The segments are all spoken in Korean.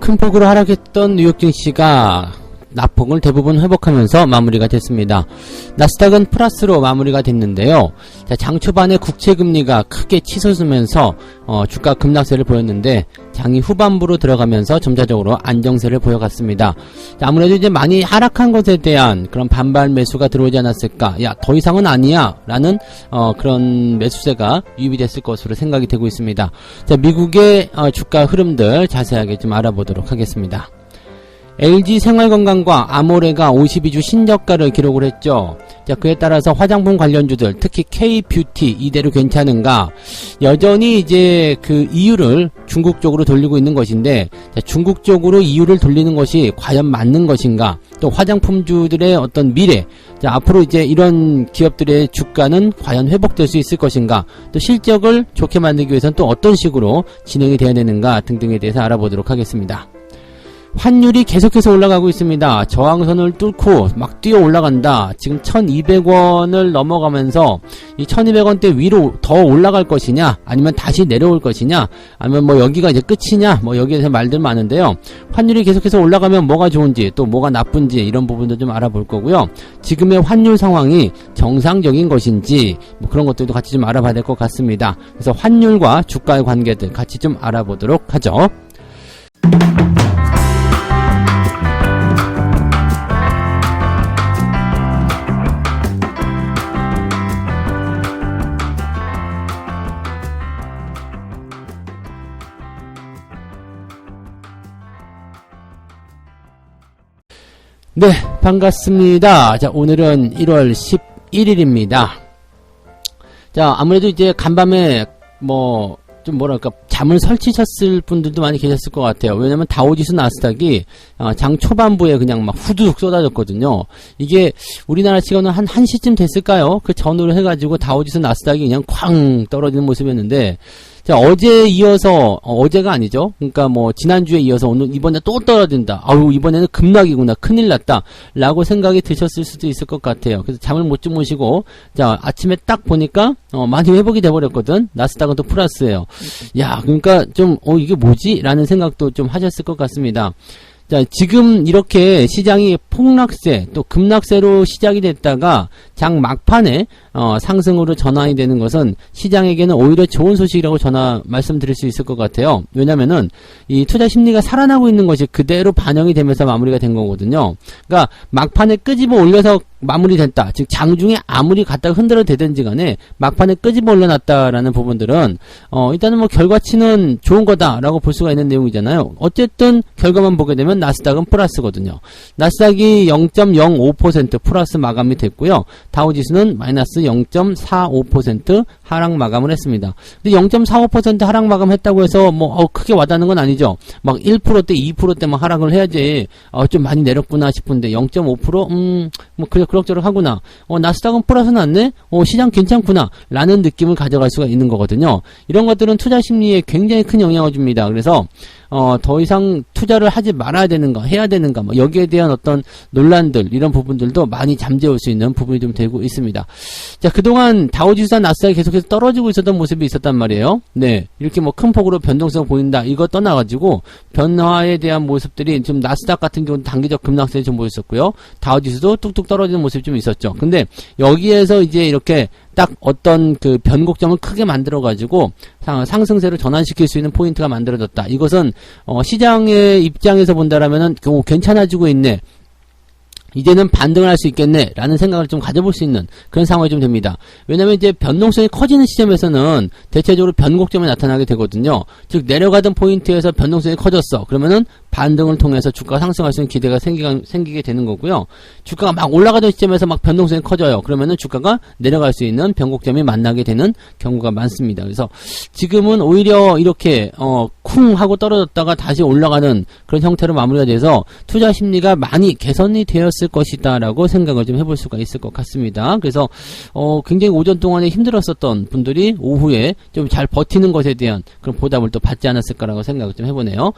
큰 폭으로 하락했던 뉴욕 증시가 낙폭을 대부분 회복하면서 마무리가 됐습니다. 나스닥은 플러스로 마무리가 됐는데요. 자, 장 초반에 국채금리가 크게 치솟으면서 주가 급락세를 보였는데 장이 후반부로 들어가면서 점차적으로 안정세를 보여갔습니다. 자, 아무래도 이제 많이 하락한 것에 대한 그런 반발 매수가 들어오지 않았을까, 야, 더 이상은 아니야 라는 그런 매수세가 유입이 됐을 것으로 생각이 되고 있습니다. 자, 미국의 주가 흐름들 자세하게 좀 알아보도록 하겠습니다. LG생활건강과 아모레가 52주 신저가를 기록을 했죠. 자, 그에 따라서 화장품 관련주들, 특히 K-뷰티 이대로 괜찮은가? 여전히 이제 그 이유를 중국 쪽으로 돌리고 있는 것인데, 자, 중국 쪽으로 이유를 돌리는 것이 과연 맞는 것인가? 또 화장품주들의 어떤 미래, 자, 앞으로 이제 이런 기업들의 주가는 과연 회복될 수 있을 것인가? 또 실적을 좋게 만들기 위해서는 또 어떤 식으로 진행이 되어야 되는가 등등에 대해서 알아보도록 하겠습니다. 환율이 계속해서 올라가고 있습니다. 저항선을 뚫고 막 뛰어 올라간다. 지금 1200원을 넘어가면서 이 1200원대 위로 더 올라갈 것이냐, 아니면 다시 내려올 것이냐, 아니면 뭐 여기가 이제 끝이냐, 뭐 여기에 대해서 말들 많은데요. 환율이 계속해서 올라가면 뭐가 좋은지, 또 뭐가 나쁜지 이런 부분도 좀 알아볼 거고요. 지금의 환율 상황이 정상적인 것인지 뭐 그런 것들도 같이 좀 알아봐야 될 것 같습니다. 그래서 환율과 주가의 관계들 같이 좀 알아보도록 하죠. 네, 반갑습니다. 자, 오늘은 1월 11일입니다. 자, 아무래도 이제 간밤에 좀 뭐랄까 잠을 설치셨을 분들도 많이 계셨을 것 같아요. 왜냐면 다우지수 나스닥이 장 초반부에 그냥 막 후두둑 쏟아졌거든요. 이게 우리나라 시간은 한 1시쯤 됐을까요? 그 전후로 해가지고 다우지수 나스닥이 그냥 쾅 떨어지는 모습이었는데, 자, 어제 이어서, 어제가 아니죠. 그러니까 뭐, 지난주에 이어서 오늘, 이번에 또 떨어진다. 아유, 이번에는 급락이구나. 큰일 났다. 라고 생각이 드셨을 수도 있을 것 같아요. 그래서 잠을 못 주무시고, 자, 아침에 딱 보니까, 많이 회복이 돼버렸거든. 나스닥은 또 플러스예요. 야, 그러니까 좀, 이게 뭐지? 라는 생각도 좀 하셨을 것 같습니다. 자, 지금 이렇게 시장이 폭락세 또 급락세로 시작이 됐다가 장 막판에 상승으로 전환이 되는 것은 시장에게는 오히려 좋은 소식이라고 말씀드릴 수 있을 것 같아요. 왜냐면은 이 투자 심리가 살아나고 있는 것이 그대로 반영이 되면서 마무리가 된 거거든요. 그러니까 막판에 끄집어 올려서 마무리됐다. 즉 장중에 아무리 갖다가 흔들어 대든지 간에 막판에 끄집어 올려놨다라는 부분들은 일단은 뭐 결과치는 좋은 거다라고 볼 수가 있는 내용이잖아요. 어쨌든 결과만 보게 되면 나스닥은 플러스거든요. 나스닥이 0.05% 플러스 마감이 됐고요. 다우지수는 마이너스 0.45% 하락 마감을 했습니다. 근데 0.45% 하락 마감했다고 해서 뭐 크게 와닿는 건 아니죠. 막 1%대 2%대만 하락을 해야지 좀 많이 내렸구나 싶은데 0.5% 뭐 그럭저럭 하구나. 나스닥은 플러스 났네. 시장 괜찮구나 라는 느낌을 가져갈 수가 있는 거거든요. 이런 것들은 투자 심리에 굉장히 큰 영향을 줍니다. 그래서 더 이상 투자를 하지 말아야 되는가, 해야 되는가, 뭐 여기에 대한 어떤 논란들, 이런 부분들도 많이 잠재울 수 있는 부분이 좀 되고 있습니다. 자, 그동안 다우지수와 나스닥이 계속해서 떨어지고 있었던 모습이 있었단 말이에요. 네, 이렇게 뭐 큰 폭으로 변동성 보인다, 이거 떠나가지고 변화에 대한 모습들이 좀 나스닥 같은 경우는 단기적 급락세를 좀 보였었고요. 다우지수도 뚝뚝 떨어지는 모습이 좀 있었죠. 근데 여기에서 이제 이렇게 딱 어떤 그 변곡점을 크게 만들어가지고 상승세를 전환시킬 수 있는 포인트가 만들어졌다. 이것은 시장의 입장에서 본다라면은 괜찮아지고 있네. 이제는 반등을 할 수 있겠네 라는 생각을 좀 가져볼 수 있는 그런 상황이 좀 됩니다. 왜냐면 이제 변동성이 커지는 시점에서는 대체적으로 변곡점이 나타나게 되거든요. 즉 내려가던 포인트에서 변동성이 커졌어. 그러면은 반등을 통해서 주가가 상승할 수 있는 기대가 생기게 되는 거고요. 주가가 막 올라가던 시점에서 막 변동성이 커져요. 그러면은 주가가 내려갈 수 있는 변곡점이 만나게 되는 경우가 많습니다. 그래서 지금은 오히려 이렇게 쿵 하고 떨어졌다가 다시 올라가는 그런 형태로 마무리가 돼서 투자 심리가 많이 개선이 되었을 것이다 라고 생각을 좀 해볼 수가 있을 것 같습니다. 그래서 굉장히 오전 동안에 힘들었었던 분들이 오후에 좀 잘 버티는 것에 대한 그런 보답을 또 받지 않았을까라고 생각을 좀 해보네요.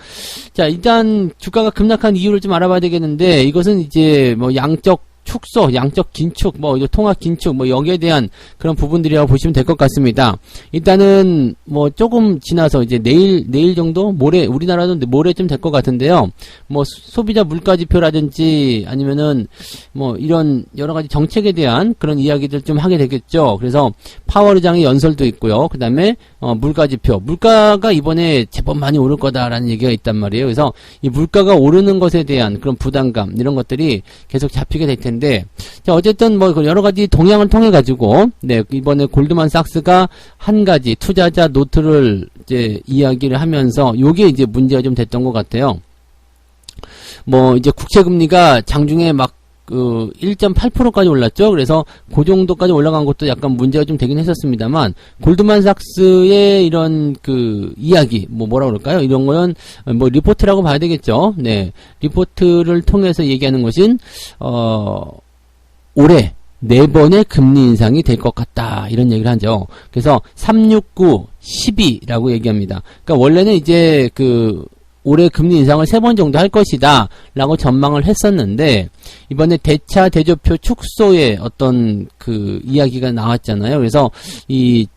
자, 일단 주가가 급락한 이유를 좀 알아봐야 되겠는데, 이것은 이제 뭐 양적 축소, 양적 긴축, 뭐 통화 긴축, 뭐 여기에 대한 그런 부분들이라고 보시면 될 것 같습니다. 일단은 뭐 조금 지나서 이제 내일 정도, 모레, 우리나라도 모레쯤 될 것 같은데요. 뭐 소비자 물가 지표라든지 아니면은 뭐 이런 여러 가지 정책에 대한 그런 이야기들 좀 하게 되겠죠. 그래서 파월 의장의 연설도 있고요. 그 다음에 물가 지표, 물가가 이번에 제법 많이 오를 거다라는 얘기가 있단 말이에요. 그래서 이 물가가 오르는 것에 대한 그런 부담감 이런 것들이 계속 잡히게 될 텐데, 자, 어쨌든 뭐 여러 가지 동향을 통해 가지고 네, 이번에 골드만삭스가 한 가지 투자자 노트를 이제 이야기를 하면서 요게 이제 문제가 좀 됐던 것 같아요. 뭐 이제 국채 금리가 장중에 막 1.8%까지 올랐죠. 그래서 그 정도까지 올라간 것도 약간 문제가 좀 되긴 했었습니다만, 골드만삭스의 이런 이야기, 뭐라 그럴까요? 이런 거는 뭐 리포트라고 봐야 되겠죠. 네. 리포트를 통해서 얘기하는 것은 올해 4번의 금리 인상이 될 것 같다, 이런 얘기를 하죠. 그래서 3, 6, 9, 12라고 얘기합니다. 그러니까 원래는 이제 올해 금리 인상을 3번 정도 할 것이다 라고 전망을 했었는데, 이번에 대차 대조표 축소의 어떤 이야기가 나왔잖아요. 그래서 이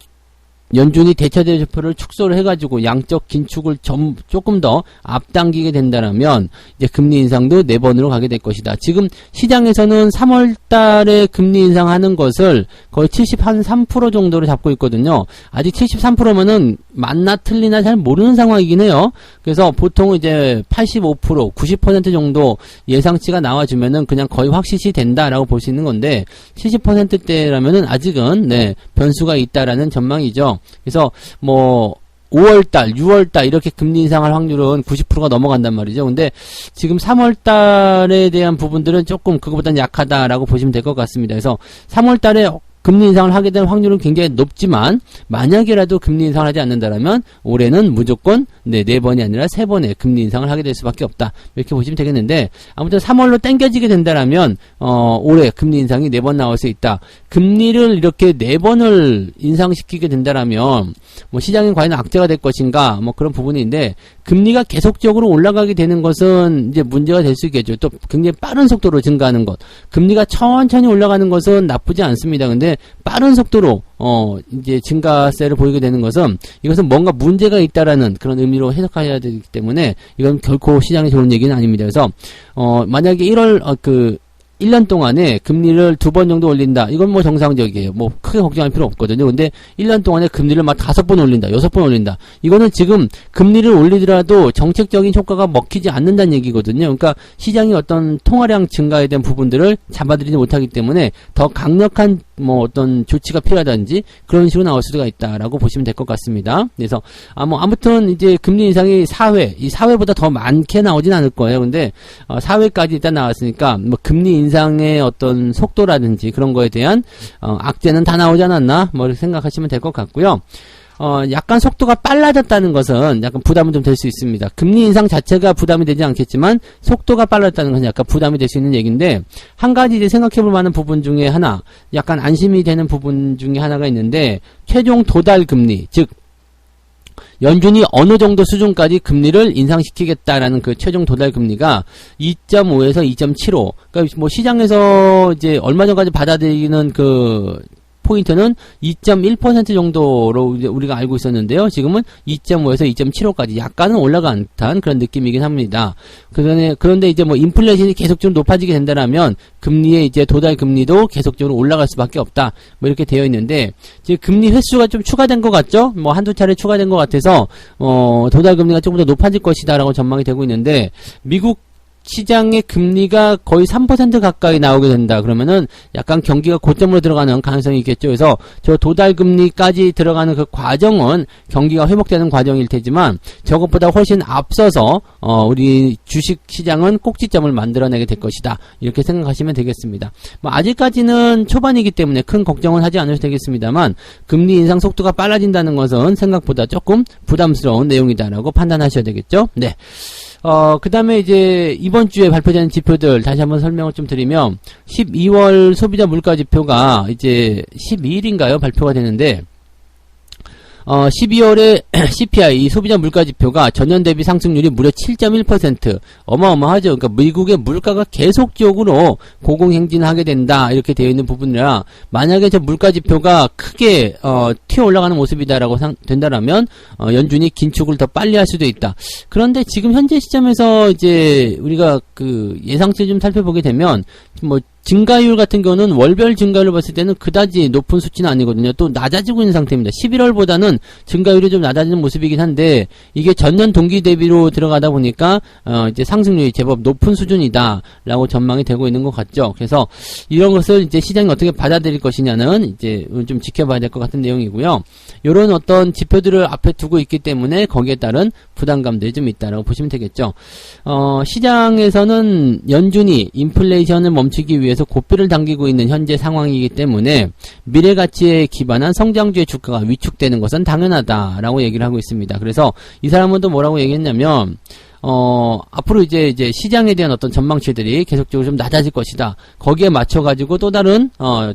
연준이 대차 대조표를 축소를 해가지고 양적 긴축을 조금 더 앞당기게 된다면 이제 금리 인상도 4번으로 가게 될 것이다. 지금 시장에서는 3월 달에 금리 인상하는 것을 거의 73% 정도로 잡고 있거든요. 아직 73%면은 맞나 틀리나 잘 모르는 상황이긴 해요. 그래서 보통 이제 85%, 90% 정도 예상치가 나와주면은 그냥 거의 확실시 된다라고 볼 수 있는 건데, 70%대라면은 아직은 네, 변수가 있다라는 전망이죠. 그래서 뭐 5월달, 6월달 이렇게 금리 인상할 확률은 90%가 넘어간단 말이죠. 근데 지금 3월달에 대한 부분들은 조금 그거보다는 약하다라고 보시면 될 것 같습니다. 그래서 3월달에 금리 인상을 하게 될 확률은 굉장히 높지만, 만약이라도 금리 인상을 하지 않는다면 올해는 무조건 4번이 아니라 3번의 금리 인상을 하게 될 수밖에 없다, 이렇게 보시면 되겠는데, 아무튼 3월로 땡겨지게 된다면 올해 금리 인상이 4번 나올 수 있다. 금리를 이렇게 4번을 인상시키게 된다면 뭐 시장이 과연 악재가 될 것인가, 뭐 그런 부분인데, 금리가 계속적으로 올라가게 되는 것은 이제 문제가 될 수 있겠죠. 또 굉장히 빠른 속도로 증가하는 것, 금리가 천천히 올라가는 것은 나쁘지 않습니다. 근데 빠른 속도로 이제 증가세를 보이게 되는 것은, 이것은 뭔가 문제가 있다라는 그런 의미로 해석해야 되기 때문에 이건 결코 시장에 좋은 얘기는 아닙니다. 그래서 만약에 1년 동안에 금리를 2번 정도 올린다, 이건 뭐 정상적이에요. 뭐 크게 걱정할 필요 없거든요. 근데 1년 동안에 금리를 막 5번 올린다, 6번 올린다, 이거는 지금 금리를 올리더라도 정책적인 효과가 먹히지 않는다는 얘기거든요. 그러니까 시장이 어떤 통화량 증가에 대한 부분들을 잡아들이지 못하기 때문에 더 강력한 뭐 어떤 조치가 필요하다든지 그런 식으로 나올 수가 있다라고 보시면 될 것 같습니다. 그래서 아무튼 이제 금리 인상이 4회, 이 4회보다 더 많게 나오진 않을 거예요. 근데 4회까지 일단 나왔으니까 뭐 금리 인상의 어떤 속도라든지 그런 거에 대한 악재는 다 나오지 않았나, 뭐 이렇게 생각하시면 될 것 같고요. 약간 속도가 빨라졌다는 것은 약간 부담은 좀 될 수 있습니다. 금리 인상 자체가 부담이 되지 않겠지만 속도가 빨랐다는 것은 약간 부담이 될 수 있는 얘기인데, 한 가지 이제 생각해 볼 만한 부분 중에 하나, 약간 안심이 되는 부분 중에 하나가 있는데, 최종 도달 금리, 즉 연준이 어느 정도 수준까지 금리를 인상시키겠다라는 그 최종 도달 금리가 2.5에서 2.75. 그러니까 뭐 시장에서 이제 얼마 전까지 받아들이는 포인트는 2.1% 정도로 이제 우리가 알고 있었는데요. 지금은 2.5에서 2.75까지 약간은 올라간 듯한 그런 느낌이긴 합니다. 그런데 이제 뭐 인플레이션이 계속적으로 높아지게 된다면 금리의 이제 도달 금리도 계속적으로 올라갈 수밖에 없다, 뭐 이렇게 되어 있는데, 지금 금리 횟수가 좀 추가된 것 같죠? 뭐 한두 차례 추가된 것 같아서 도달 금리가 조금 더 높아질 것이다라고 전망이 되고 있는데, 미국 시장의 금리가 거의 3% 가까이 나오게 된다 그러면은 약간 경기가 고점으로 들어가는 가능성이 있겠죠. 그래서 저 도달금리까지 들어가는 그 과정은 경기가 회복되는 과정일 테지만, 저것보다 훨씬 앞서서 우리 주식시장은 꼭지점을 만들어내게 될 것이다, 이렇게 생각하시면 되겠습니다. 뭐 아직까지는 초반이기 때문에 큰 걱정은 하지 않으셔도 되겠습니다만, 금리 인상 속도가 빨라진다는 것은 생각보다 조금 부담스러운 내용이다라고 판단하셔야 되겠죠. 네. 그 다음에 이제 이번 주에 발표되는 지표들 다시 한번 설명을 좀 드리면, 12월 소비자 물가 지표가 이제 12일인가요? 발표가 되는데, 12월에 CPI, 이 소비자 물가 지표가 전년 대비 상승률이 무려 7.1%. 어마어마하죠. 그러니까 미국의 물가가 계속적으로 고공행진하게 된다. 이렇게 되어 있는 부분이라, 만약에 저 물가 지표가 크게, 튀어 올라가는 모습이다라고 된다라면, 연준이 긴축을 더 빨리 할 수도 있다. 그런데 지금 현재 시점에서 이제 우리가 그 예상치 좀 살펴보게 되면, 뭐, 증가율 같은 경우는 월별 증가율을 봤을 때는 그다지 높은 수치는 아니거든요. 또 낮아지고 있는 상태입니다. 11월보다는 증가율이 좀 낮아지는 모습이긴 한데, 이게 전년 동기 대비로 들어가다 보니까 이제 상승률이 제법 높은 수준이다라고 전망이 되고 있는 것 같죠. 그래서 이런 것을 이제 시장이 어떻게 받아들일 것이냐는 이제 좀 지켜봐야 될 것 같은 내용이고요. 이런 어떤 지표들을 앞에 두고 있기 때문에 거기에 따른 부담감들이 좀 있다라고 보시면 되겠죠. 시장에서는 연준이 인플레이션을 멈추기 위해서 고삐를 당기고 있는 현재 상황이기 때문에 미래 가치에 기반한 성장주의 주가가 위축되는 것은 당연하다라고 얘기를 하고 있습니다. 그래서 이 사람은 또 뭐라고 얘기했냐면, 앞으로 이제 시장에 대한 어떤 전망치들이 계속적으로 좀 낮아질 것이다. 거기에 맞춰가지고 또 다른,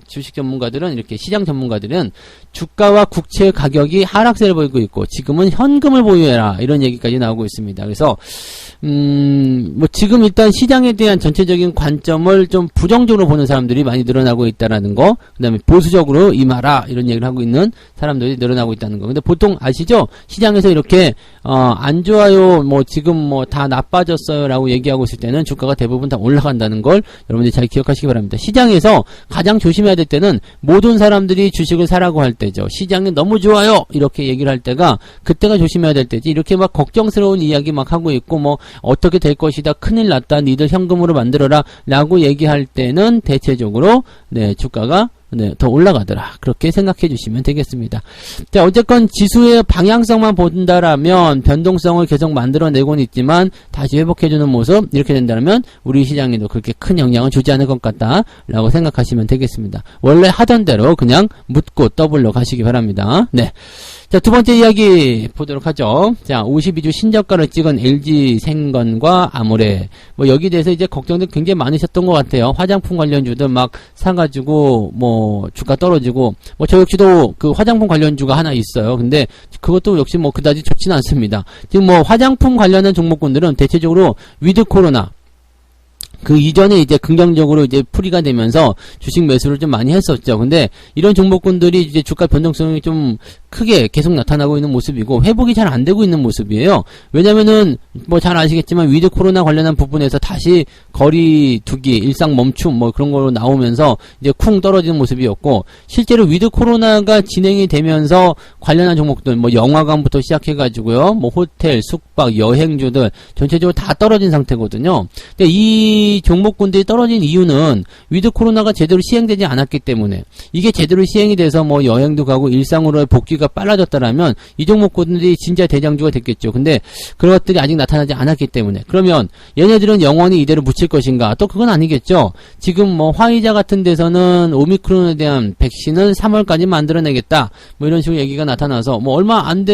주식 전문가들은, 이렇게 시장 전문가들은 주가와 국채 가격이 하락세를 보이고 있고, 지금은 현금을 보유해라. 이런 얘기까지 나오고 있습니다. 그래서, 뭐 지금 일단 시장에 대한 전체적인 관점을 좀 부정적으로 보는 사람들이 많이 늘어나고 있다라는 거, 그 다음에 보수적으로 임하라. 이런 얘기를 하고 있는 사람들이 늘어나고 있다는 거. 근데 보통 아시죠? 시장에서 이렇게, 안 좋아요. 뭐 지금 뭐 다 나빠졌어요 라고 얘기하고 있을 때는 주가가 대부분 다 올라간다는 걸 여러분들이 잘 기억하시기 바랍니다. 시장에서 가장 조심해야 될 때는 모든 사람들이 주식을 사라고 할 때죠. 시장이 너무 좋아요 이렇게 얘기를 할 때가, 그때가 조심해야 될 때지. 이렇게 막 걱정스러운 이야기 막 하고 있고, 뭐 어떻게 될 것이다, 큰일 났다, 니들 현금으로 만들어라 라고 얘기할 때는 대체적으로 주가가 더 올라가더라. 그렇게 생각해 주시면 되겠습니다. 자, 어쨌건 지수의 방향성만 본다라면 변동성을 계속 만들어내고는 있지만 다시 회복해주는 모습, 이렇게 된다면 우리 시장에도 그렇게 큰 영향을 주지 않을 것 같다라고 생각하시면 되겠습니다. 원래 하던 대로 그냥 묻고 더블로 가시기 바랍니다. 네. 자, 두 번째 이야기 보도록 하죠. 자, 52주 신저가를 찍은 LG생건과 아모레. 뭐 여기에 대해서 이제 걱정들 굉장히 많으셨던 것 같아요. 화장품 관련주들 막 사가지고 뭐 주가 떨어지고, 뭐 저 역시도 그 화장품 관련주가 하나 있어요. 근데 그것도 역시 뭐 그다지 좋지는 않습니다. 지금 뭐 화장품 관련한 종목군들은 대체적으로 위드 코로나, 그 이전에 이제 긍정적으로 이제 풀이가 되면서 주식 매수를 좀 많이 했었죠. 근데 이런 종목군들이 이제 주가 변동성이 좀 크게 계속 나타나고 있는 모습이고, 회복이 잘 안 되고 있는 모습이에요. 왜냐면은 뭐 잘 아시겠지만 위드 코로나 관련한 부분에서 다시 거리 두기, 일상 멈춤 뭐 그런 걸로 나오면서 이제 쿵 떨어지는 모습이었고, 실제로 위드 코로나가 진행이 되면서 관련한 종목들, 뭐 영화관부터 시작해가지고요, 뭐 호텔, 숙박, 여행주들 전체적으로 다 떨어진 상태거든요. 근데 이 종목군들이 떨어진 이유는 위드 코로나가 제대로 시행되지 않았기 때문에, 이게 제대로 시행이 돼서 뭐 여행도 가고 일상으로의 복귀가 빨라졌다라면 이 종목군들이 진짜 대장주가 됐겠죠. 근데 그런 것들이 아직 나타나지 않았기 때문에, 그러면 얘네들은 영원히 이대로 묻힐 것인가? 또 그건 아니겠죠. 지금 뭐 화이자 같은 데서는 오미크론에 대한 백신은 3월까지 만들어내겠다, 뭐 이런 식으로 얘기가 나타나서 뭐 얼마 안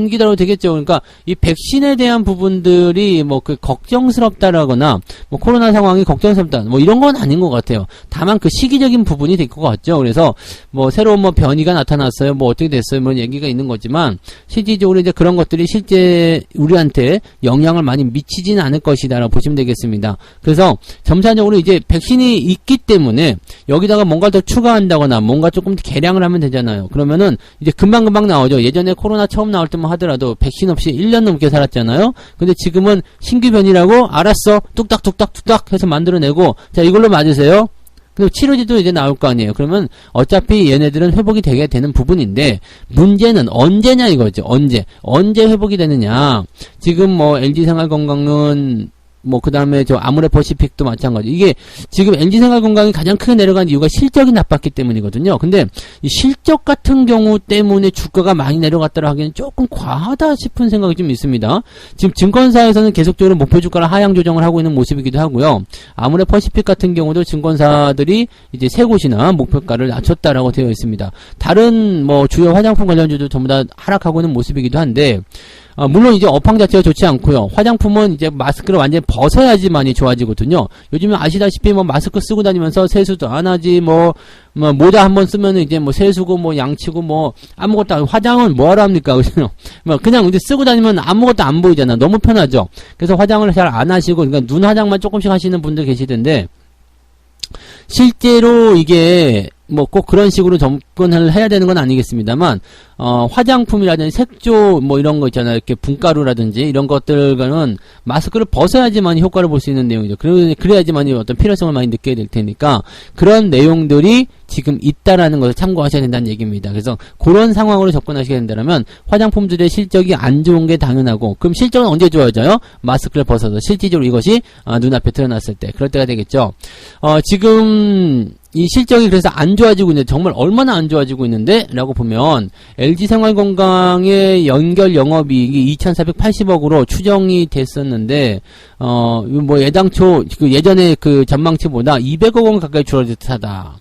기다려도 되겠죠. 그러니까 이 백신에 대한 부분들이 뭐 그 걱정스럽다라거나 뭐 코로나 상황이 걱정스럽다, 뭐 이런 건 아닌 것 같아요. 다만 그 시기적인 부분이 될 것 같죠. 그래서 뭐 새로운 뭐 변이가 나타났어요, 뭐 어떻게 됐어요, 뭐 얘기가 있는 거지만, 실질적으로 이제 그런 것들이 실제 우리한테 영향을 많이 미치지는 않을 것이다라고 보시면 되겠습니다. 그래서 점차적으로 이제 백신이 있기 때문에 여기다가 뭔가 더 추가한다거나 뭔가 조금 개량을 하면 되잖아요. 그러면은 이제 금방금방 나오죠. 예전에 코로나 처음 나올 때만 하더라도 백신 없이 1년 넘게 살았잖아요. 근데 지금은 신규 변이라고 알았어, 뚝딱뚝딱 해서 만들어내고, 자 이걸로 맞으세요. 그리고 치료제도 이제 나올 거 아니에요. 그러면 어차피 얘네들은 회복이 되게 되는 부분인데, 문제는 언제냐 이거죠. 언제 회복이 되느냐. 지금 뭐 LG생활건강은 뭐 그 다음에 저 아모레퍼시픽도 마찬가지. 이게 지금 LG생활건강이 가장 크게 내려간 이유가 실적이 나빴기 때문이거든요. 근데 이 실적 같은 경우 때문에 주가가 많이 내려갔다고 하기에는 조금 과하다 싶은 생각이 좀 있습니다. 지금 증권사에서는 계속적으로 목표 주가를 하향 조정을 하고 있는 모습이기도 하고요. 아모레퍼시픽 같은 경우도 증권사들이 이제 세 곳이나 목표가를 낮췄다라고 되어 있습니다. 다른 뭐 주요 화장품 관련주도 전부 다 하락하고 있는 모습이기도 한데, 물론 이제 업황 자체가 좋지 않고요. 화장품은 이제 마스크를 완전히 벗어야지만이 좋아지거든요. 요즘에 아시다시피 뭐 마스크 쓰고 다니면서 세수도 안 하지, 뭐 모자 한번 쓰면은 이제 뭐 세수고 뭐 양치고 뭐 아무것도 안, 화장은 뭐하러 합니까? 그죠? 뭐 그냥 이제 쓰고 다니면 아무것도 안 보이잖아. 너무 편하죠. 그래서 화장을 잘 안 하시고, 그러니까 눈 화장만 조금씩 하시는 분들 계시던데, 실제로 이게 뭐 꼭 그런 식으로 접근을 해야 되는 건 아니겠습니다만, 화장품이라든지 색조 뭐 이런 거 있잖아요. 이렇게 분가루라든지 이런 것들과는 마스크를 벗어야지만 효과를 볼 수 있는 내용이죠. 그래야지만 어떤 필요성을 많이 느끼게 될 테니까, 그런 내용들이 지금 있다라는 것을 참고하셔야 된다는 얘기입니다. 그래서 그런 상황으로 접근하시게 된다면 화장품들의 실적이 안 좋은 게 당연하고, 그럼 실적은 언제 좋아져요? 마스크를 벗어서 실질적으로 이것이 눈앞에 드러났을 때, 그럴 때가 되겠죠. 지금 이 실적이 그래서 안 좋아지고 있는데, 정말 얼마나 안 좋아지고 있는데 라고 보면, LG생활건강의 연결 영업이익이 2,480억으로 추정이 됐었는데, 뭐 예당초 예전에 그 전망치보다 200억 원 가까이 줄어들 듯하다.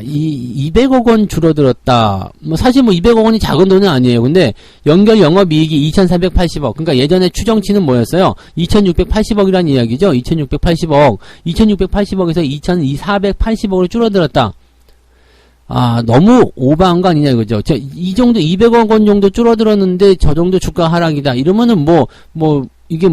이 200억 원 줄어들었다. 뭐 사실 뭐 200억 원이 작은 돈은 아니에요. 근데 연결 영업이익이 2,480억. 그러니까 예전에 추정치는 뭐였어요? 2,680억이라는 이야기죠. 2,680억. 2,680억에서 2,480억으로 줄어들었다. 너무 오버한 거 아니냐 이거죠. 이 정도 200억 원 정도 줄어들었는데 저 정도 주가 하락이다. 이러면은 이게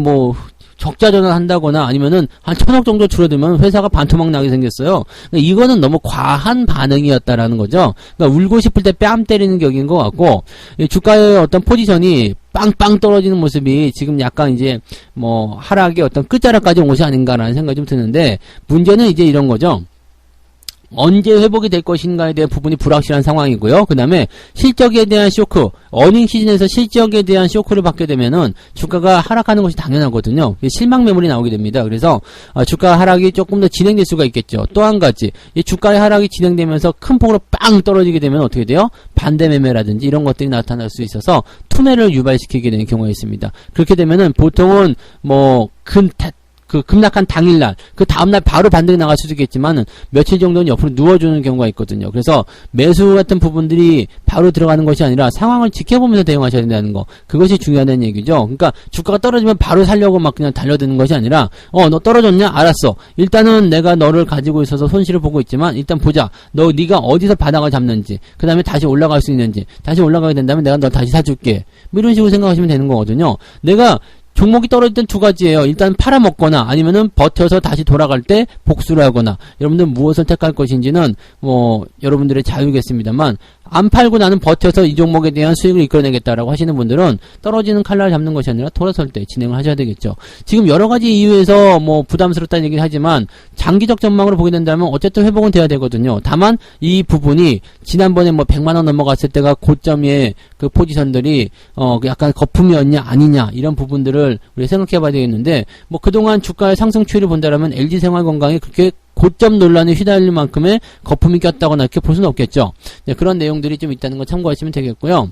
적자 전환한다거나 아니면은 한 1,000억 정도 줄어들면 회사가 반토막 나게 생겼어요. 그러니까 이거는 너무 과한 반응이었다라는 거죠. 그러니까 울고 싶을 때 뺨 때리는 격인 것 같고, 주가의 어떤 포지션이 빵빵 떨어지는 모습이 지금 약간 이제 하락의 어떤 끝자락까지 온 것이 아닌가라는 생각이 좀 드는데, 문제는 이제 이런 거죠. 언제 회복이 될 것인가에 대한 부분이 불확실한 상황이고요. 그 다음에 실적에 대한 쇼크, 어닝 시즌에서 실적에 대한 쇼크를 받게 되면은 주가가 하락하는 것이 당연하거든요. 실망 매물이 나오게 됩니다. 그래서 주가 하락이 조금 더 진행될 수가 있겠죠. 또 한 가지, 이 주가의 하락이 진행되면서 큰 폭으로 빵 떨어지게 되면 어떻게 돼요? 반대 매매라든지 이런 것들이 나타날 수 있어서 투매를 유발시키게 되는 경우가 있습니다. 그렇게 되면은 보통은 급락한 당일날, 그 다음날 바로 반등이 나갈 수도 있겠지만은 며칠 정도는 옆으로 누워주는 경우가 있거든요. 그래서 매수 같은 부분들이 바로 들어가는 것이 아니라 상황을 지켜보면서 대응하셔야 된다는 거. 그것이 중요하다는 얘기죠. 그러니까 주가가 떨어지면 바로 살려고 막 그냥 달려드는 것이 아니라, 너 떨어졌냐? 알았어. 일단은 내가 너를 가지고 있어서 손실을 보고 있지만 일단 보자. 네가 어디서 바닥을 잡는지, 그 다음에 다시 올라갈 수 있는지, 다시 올라가게 된다면 내가 너 다시 사줄게. 뭐 이런 식으로 생각하시면 되는 거거든요. 내가 종목이 떨어질 땐 두 가지예요. 일단 팔아먹거나 아니면은 버텨서 다시 돌아갈 때 복수를 하거나. 여러분들 무엇을 택할 것인지는 여러분들의 자유겠습니다만, 안 팔고 나는 버텨서 이 종목에 대한 수익을 이끌어내겠다라고 하시는 분들은 떨어지는 칼날을 잡는 것이 아니라 돌아설 때 진행을 하셔야 되겠죠. 지금 여러 가지 이유에서 부담스럽다는 얘기를 하지만 장기적 전망으로 보게 된다면 어쨌든 회복은 돼야 되거든요. 다만 이 부분이 지난번에 100만원 넘어갔을 때가 고점의 그 포지션들이 약간 거품이었냐 아니냐 이런 부분들을 우리 생각해 봐야 되겠는데, 그동안 주가의 상승 추이를 본다라면 LG생활건강이 그렇게 고점 논란에 휘달릴 만큼의 거품이 꼈다거나 이렇게 볼 수는 없겠죠. 네, 그런 내용들이 좀 있다는 거 참고하시면 되겠고요.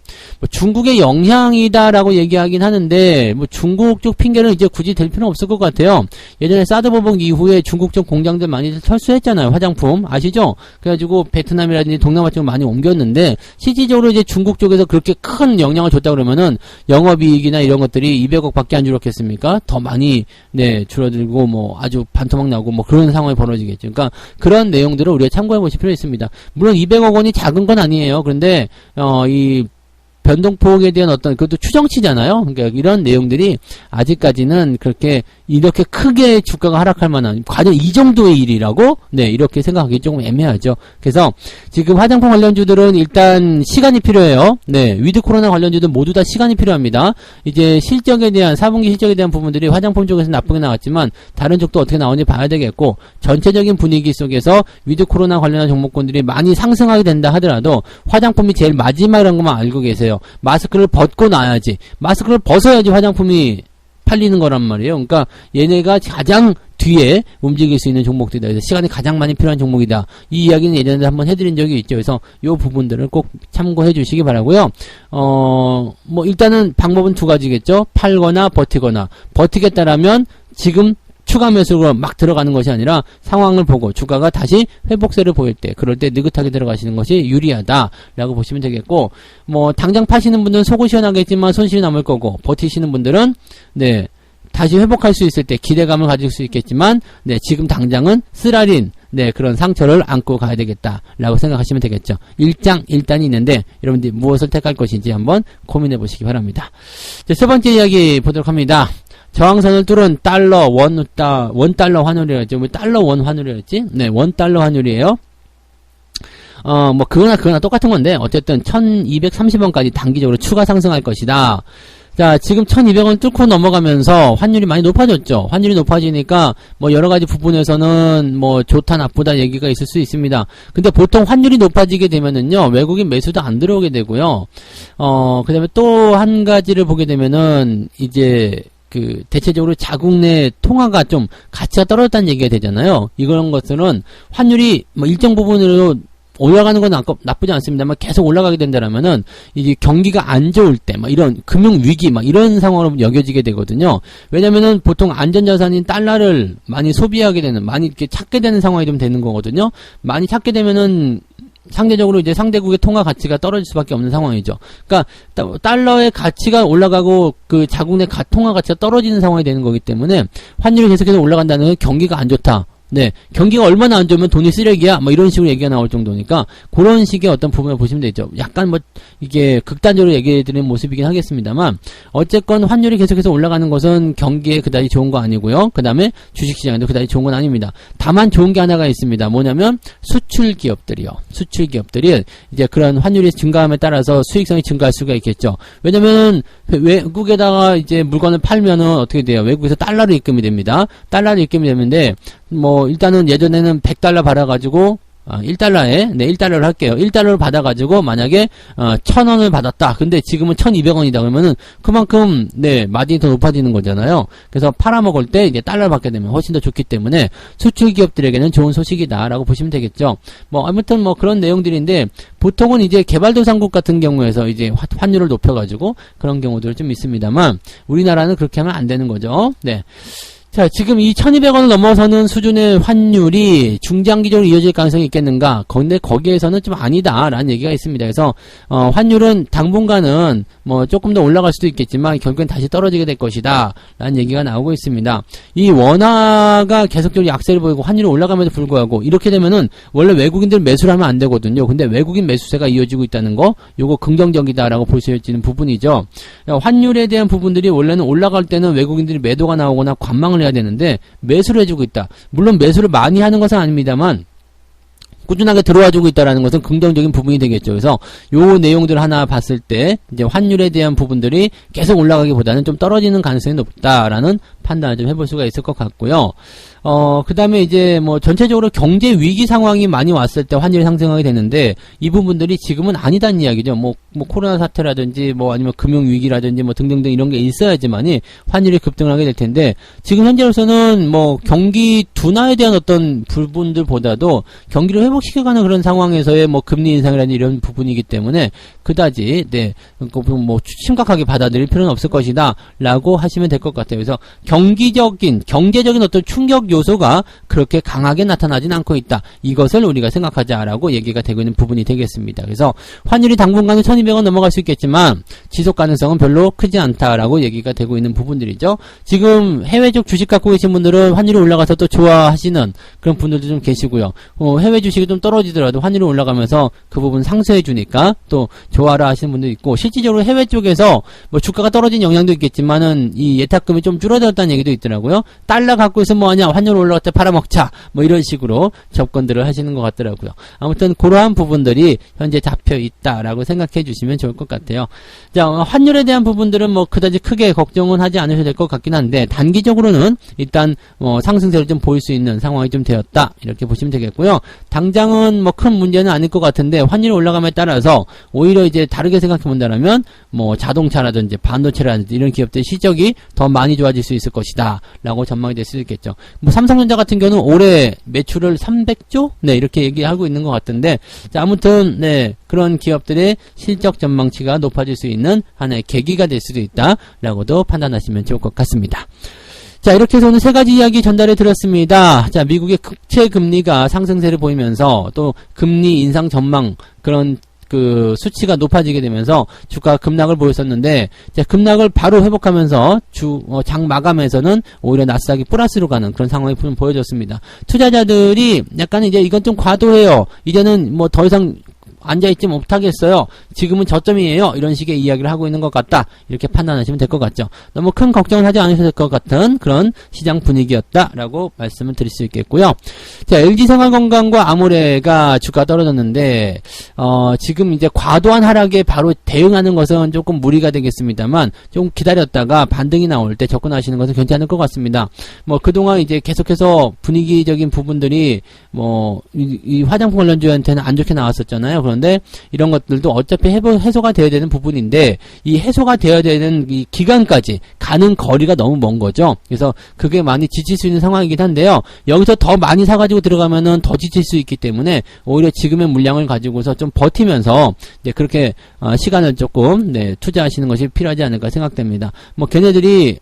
중국의 영향이다라고 얘기하긴 하는데, 중국 쪽 핑계는 이제 굳이 댈 필요는 없을 것 같아요. 예전에 사드 보복 이후에 중국 쪽 공장들 많이 철수했잖아요. 화장품 아시죠? 그래가지고 베트남이라든지 동남아 쪽으로 많이 옮겼는데, 실질적으로 이제 중국 쪽에서 그렇게 큰 영향을 줬다 그러면은 영업이익이나 이런 것들이 200억 밖에 안 줄었겠습니까? 더 많이 줄어들고 아주 반토막 나고 그런 상황이 벌어지겠죠. 그러니까 그런 내용들을 우리가 참고해 보실 필요가 있습니다. 물론 200억 원이 작은 건 아니에요. 그런데 이 변동폭에 대한 그것도 추정치잖아요. 그러니까 이런 내용들이 아직까지는 이렇게 크게 주가가 하락할 만한, 과연 이 정도의 일이라고? 이렇게 생각하기 조금 애매하죠. 그래서 지금 화장품 관련주들은 일단 시간이 필요해요. 위드 코로나 관련주들 모두 다 시간이 필요합니다. 이제 실적에 대한, 4분기 실적에 대한 부분들이 화장품 쪽에서 나쁘게 나왔지만, 다른 쪽도 어떻게 나오는지 봐야 되겠고, 전체적인 분위기 속에서 위드 코로나 관련한 종목군들이 많이 상승하게 된다 하더라도, 화장품이 제일 마지막이라는 것만 알고 계세요. 마스크를 벗고 나야지, 마스크를 벗어야지 화장품이 팔리는 거란 말이에요. 그러니까 얘네가 가장 뒤에 움직일 수 있는 종목들이다. 그래서 시간이 가장 많이 필요한 종목이다. 이 이야기는 예전에 한번 해드린 적이 있죠. 그래서 이 부분들을 꼭 참고해 주시기 바라고요. 일단은 방법은 두 가지겠죠. 팔거나 버티거나. 버티겠다라면 지금 추가 매수로 막 들어가는 것이 아니라 상황을 보고 주가가 다시 회복세를 보일 때, 그럴 때 느긋하게 들어가시는 것이 유리하다라고 보시면 되겠고, 뭐 당장 파시는 분들은 속은 시원하겠지만 손실이 남을 거고, 버티시는 분들은 네 다시 회복할 수 있을 때 기대감을 가질 수 있겠지만, 네 지금 당장은 쓰라린 네 그런 상처를 안고 가야 되겠다라고 생각하시면 되겠죠. 일장일단이 있는데 여러분들이 무엇을 택할 것인지 한번 고민해 보시기 바랍니다. 자, 세 번째 이야기 보도록 합니다. 저항선을 뚫은 달러 원달러 환율이었죠. 뭐 달러 원 환율이었지? 네, 원달러 환율이에요. 뭐 그거나 똑같은 건데 어쨌든 1230원까지 단기적으로 추가 상승할 것이다. 자, 지금 1200원 뚫고 넘어가면서 환율이 많이 높아졌죠. 환율이 높아지니까 뭐 여러 가지 부분에서는 뭐 좋다 나쁘다 얘기가 있을 수 있습니다. 근데 보통 환율이 높아지게 되면은요, 외국인 매수도 안 들어오게 되고요. 그다음에 또 한 가지를 보게 되면은 이제 대체적으로 자국 내 통화가 좀 가치가 떨어졌다는 얘기가 되잖아요. 이런 것들은 환율이 뭐 일정 부분으로 올라가는 건 나쁘지 않습니다만 계속 올라가게 된다면은 이게 경기가 안 좋을 때 막 이런 금융 위기 막 이런 상황으로 여겨지게 되거든요. 왜냐면은 보통 안전자산인 달러를 많이 소비하게 되는, 많이 이렇게 찾게 되는 상황이 좀 되는 거거든요. 많이 찾게 되면은 상대적으로 이제 상대국의 통화 가치가 떨어질 수밖에 없는 상황이죠. 그러니까 달러의 가치가 올라가고 그 자국 내 통화 가치가 떨어지는 상황이 되는 거기 때문에 환율이 계속해서 올라간다는 건 경기가 안 좋다. 네, 경기가 얼마나 안 좋으면 돈이 쓰레기야, 뭐 이런 식으로 얘기가 나올 정도니까 그런 식의 어떤 부분을 보시면 되죠. 약간 뭐 이게 극단적으로 얘기해드리는 모습이긴 하겠습니다만 어쨌건 환율이 계속해서 올라가는 것은 경기에 그다지 좋은 거 아니고요. 그 다음에 주식시장에도 그다지 좋은 건 아닙니다. 다만 좋은 게 하나가 있습니다. 뭐냐면 수출 기업들이요. 수출 기업들이 이제 그런 환율이 증가함에 따라서 수익성이 증가할 수가 있겠죠. 왜냐면 외국에다가 이제 물건을 팔면은 어떻게 돼요? 외국에서 달러로 입금이 됩니다. 달러로 입금이 되는데 뭐 일단은 예전에는 100달러 받아가지고 1달러에 1달러를 할게요. 1달러를 받아가지고 만약에 1000원을 받았다. 근데 지금은 1200원이다. 그러면은 그만큼 마진이 더 높아지는 거잖아요. 그래서 팔아먹을 때 이제 달러를 받게 되면 훨씬 더 좋기 때문에 수출 기업들에게는 좋은 소식이다라고 보시면 되겠죠. 뭐 아무튼 뭐 그런 내용들인데 보통은 이제 개발도상국 같은 경우에서 이제 환율을 높여가지고 그런 경우들 좀 있습니다만 우리나라는 그렇게 하면 안 되는 거죠. 네. 자, 지금 이 1200원을 넘어서는 수준의 환율이 중장기적으로 이어질 가능성이 있겠는가? 근데 거기에서는 좀 아니다라는 얘기가 있습니다. 그래서 환율은 당분간은 뭐 조금 더 올라갈 수도 있겠지만 결국엔 다시 떨어지게 될 것이다 라는 얘기가 나오고 있습니다. 이 원화가 계속적으로 약세를 보이고 환율이 올라감에도 불구하고 이렇게 되면은 원래 외국인들 매수를 하면 안 되거든요. 근데 외국인 매수세가 이어지고 있다는 거, 요거 긍정적이다라고 볼 수 있는 부분이죠. 환율에 대한 부분들이 원래는 올라갈 때는 외국인들이 매도가 나오거나 관망을 해야 되는데 매수를 해주고 있다. 물론 매수를 많이 하는 것은 아닙니다만 꾸준하게 들어와주고 있다라는 것은 긍정적인 부분이 되겠죠. 그래서 요 내용들 하나 봤을 때 이제 환율에 대한 부분들이 계속 올라가기보다는 좀 떨어지는 가능성이 높다라는 판단을 좀 해볼 수가 있을 것 같고요. 그 다음에 이제 뭐 전체적으로 경제 위기 상황이 많이 왔을 때 환율이 상승하게 되는데 이 부분들이 지금은 아니다는 이야기죠. 뭐 코로나 사태라든지 뭐 아니면 금융 위기라든지 뭐 등등등 이런 게 있어야지만이 환율이 급등을 하게 될 텐데 지금 현재로서는 뭐 경기 둔화에 대한 어떤 부분들보다도 경기를 회복시켜가는 그런 상황에서의 뭐 금리 인상이라는 이런 부분이기 때문에 그다지 뭐 심각하게 받아들일 필요는 없을 것이다라고 하시면 될 것 같아요. 그래서 경제적인 어떤 충격 요소가 그렇게 강하게 나타나진 않고 있다. 이것을 우리가 생각하자라고 얘기가 되고 있는 부분이 되겠습니다. 그래서 환율이 당분간은 1200원 넘어갈 수 있겠지만 지속 가능성은 별로 크지 않다라고 얘기가 되고 있는 부분들이죠. 지금 해외 쪽 주식 갖고 계신 분들은 환율이 올라가서 또 좋아하시는 그런 분들도 좀 계시고요. 해외 주식이 좀 떨어지더라도 환율이 올라가면서 그 부분 상쇄해 주니까 또 좋아라 하시는 분도 있고 실질적으로 해외 쪽에서 뭐 주가가 떨어진 영향도 있겠지만은 이 예탁금이 좀 줄어들었다는 얘기도 있더라고요. 달러 갖고 있으면 뭐하냐, 환율 올라갈 때 팔아먹자, 뭐 이런 식으로 접근들을 하시는 것 같더라고요. 아무튼 그러한 부분들이 현재 잡혀 있다라고 생각해 주시면 좋을 것 같아요. 자, 환율에 대한 부분들은 뭐 그다지 크게 걱정은 하지 않으셔도 될 것 같긴 한데 단기적으로는 일단 상승세를 좀 보일 수 있는 상황이 좀 되었다 이렇게 보시면 되겠고요. 당장은 뭐 큰 문제는 아닐 것 같은데 환율이 올라감에 따라서 오히려 이제 다르게 생각해 본다면 뭐 자동차라든지 반도체라든지 이런 기업들 실적이 더 많이 좋아질 수 있을 것이다 라고 전망이 될 수 있겠죠. 뭐 삼성전자 같은 경우는 올해 매출을 300조? 이렇게 얘기하고 있는 것 같은데 자, 아무튼 그런 기업들의 실적 전망치가 높아질 수 있는 하나의 계기가 될 수도 있다 라고도 판단하시면 좋을 것 같습니다. 자, 이렇게 해서 오늘 세 가지 이야기 전달해 드렸습니다. 자, 미국의 국채 금리가 상승세를 보이면서 또 금리 인상 전망 그런 그 수치가 높아지게 되면서 주가 급락을 보였었는데, 자, 급락을 바로 회복하면서 장 마감에서는 오히려 나스닥이 플러스로 가는 그런 상황이 보여졌습니다. 투자자들이 약간 이제 이건 좀 과도해요. 이제는 뭐 더 이상 앉아있지 못하겠어요. 지금은 저점이에요. 이런 식의 이야기를 하고 있는 것 같다. 이렇게 판단하시면 될 것 같죠. 너무 큰 걱정을 하지 않으셔도 될 것 같은 그런 시장 분위기였다라고 말씀을 드릴 수 있겠고요. 자, LG생활건강과 아모레가 주가 떨어졌는데 지금 이제 과도한 하락에 바로 대응하는 것은 조금 무리가 되겠습니다만 좀 기다렸다가 반등이 나올 때 접근하시는 것은 괜찮을 것 같습니다. 뭐 그동안 이제 계속해서 분위기적인 부분들이 뭐 이 화장품 관련주한테는 안 좋게 나왔었잖아요. 그런데 이런 것들도 어차피 해소가 되어야 되는 부분인데 이 해소가 되어야 되는 이 기간까지 가는 거리가 너무 먼 거죠. 그래서 그게 많이 지칠 수 있는 상황이긴 한데요. 여기서 더 많이 사가지고 들어가면은 더 지칠 수 있기 때문에 오히려 지금의 물량을 가지고서 좀 버티면서 그렇게 시간을 조금 투자하시는 것이 필요하지 않을까 생각됩니다. 뭐 걔네들이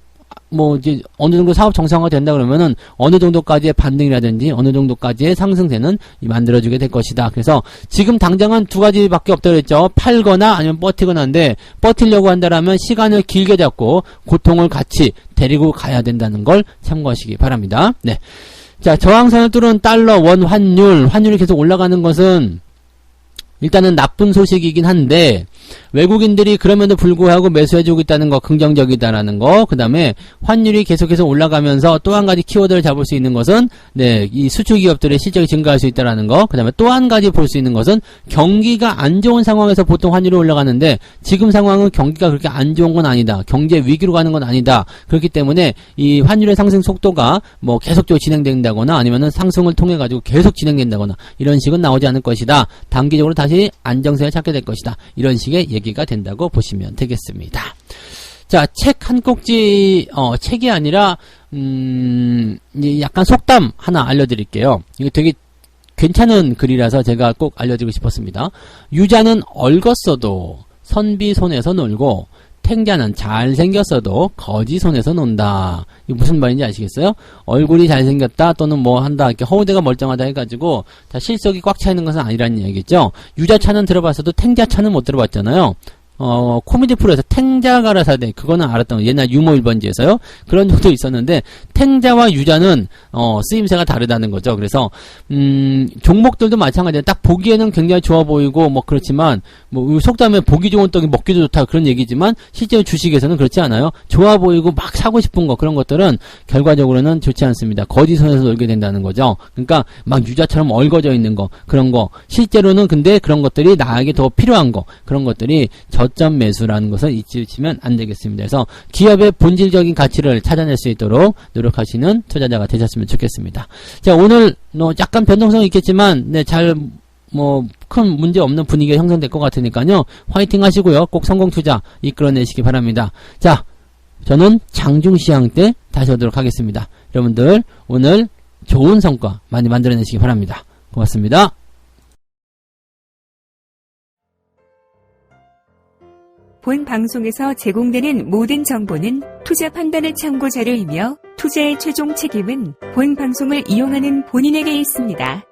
뭐 이제 어느 정도 사업 정상화가 된다 그러면은 어느 정도까지의 반등이라든지 어느 정도까지의 상승세는 만들어주게 될 것이다. 그래서 지금 당장은 두 가지밖에 없다고 그랬죠. 팔거나 아니면 버티거나인데 버티려고 한다라면 시간을 길게 잡고 고통을 같이 데리고 가야 된다는 걸 참고하시기 바랍니다. 네. 자, 저항선을 뚫은 달러 원 환율이 계속 올라가는 것은 일단은 나쁜 소식이긴 한데 외국인들이 그럼에도 불구하고 매수해주고 있다는 거 긍정적이다라는 거, 그 다음에 환율이 계속해서 올라가면서 또 한 가지 키워드를 잡을 수 있는 것은 이 수출 기업들의 실적이 증가할 수 있다라는 거, 그 다음에 또 한 가지 볼 수 있는 것은 경기가 안 좋은 상황에서 보통 환율이 올라가는데 지금 상황은 경기가 그렇게 안 좋은 건 아니다. 경제 위기로 가는 건 아니다. 그렇기 때문에 이 환율의 상승 속도가 뭐 계속적으로 진행된다거나 아니면은 상승을 통해 가지고 계속 진행된다거나 이런 식은 나오지 않을 것이다. 단기적으로 다시 안정세를 찾게 될 것이다. 이런 식의 얘기가 된다고 보시면 되겠습니다. 자, 책 한 꼭지, 책이 아니라, 약간 속담 하나 알려드릴게요. 이거 되게 괜찮은 글이라서 제가 꼭 알려드리고 싶었습니다. 유자는 얼었어도 선비 손에서 놀고, 탱자는 잘생겼어도 거지 손에서 논다. 이게 무슨 말인지 아시겠어요? 얼굴이 잘생겼다 또는 뭐 한다, 이렇게 허우대가 멀쩡하다 해가지고 다 실속이 꽉 차 있는 것은 아니라는 얘기겠죠. 유자차는 들어봤어도 탱자차는 못 들어봤잖아요. 코미디 프로에서 탱자가라사대, 그거는 알았던 거. 옛날 유머 1번지에서요. 그런 적도 있었는데, 탱자와 유자는, 쓰임새가 다르다는 거죠. 그래서, 종목들도 마찬가지예요. 딱 보기에는 굉장히 좋아 보이고, 뭐, 그렇지만, 뭐, 속담에 보기 좋은 떡이 먹기도 좋다, 그런 얘기지만, 실제로 주식에서는 그렇지 않아요. 좋아 보이고 막 사고 싶은 거, 그런 것들은 결과적으로는 좋지 않습니다. 거지선에서 놀게 된다는 거죠. 그러니까, 막 유자처럼 얼거져 있는 거, 그런 거. 실제로는 근데 그런 것들이 나에게 더 필요한 거, 그런 것들이 저점 매수라는 것을 잊으시면 안 되겠습니다. 그래서 기업의 본질적인 가치를 찾아낼 수 있도록 노력하시는 투자자가 되셨으면 좋겠습니다. 자, 오늘 약간 변동성이 있겠지만 큰 문제 없는 분위기가 형성될 것 같으니까요. 화이팅 하시고요. 꼭 성공 투자 이끌어내시기 바랍니다. 자, 저는 장중시황 때 다시 오도록 하겠습니다. 여러분들 오늘 좋은 성과 많이 만들어내시기 바랍니다. 고맙습니다. 본 방송에서 제공되는 모든 정보는 투자 판단의 참고 자료이며 투자의 최종 책임은 본 방송을 이용하는 본인에게 있습니다.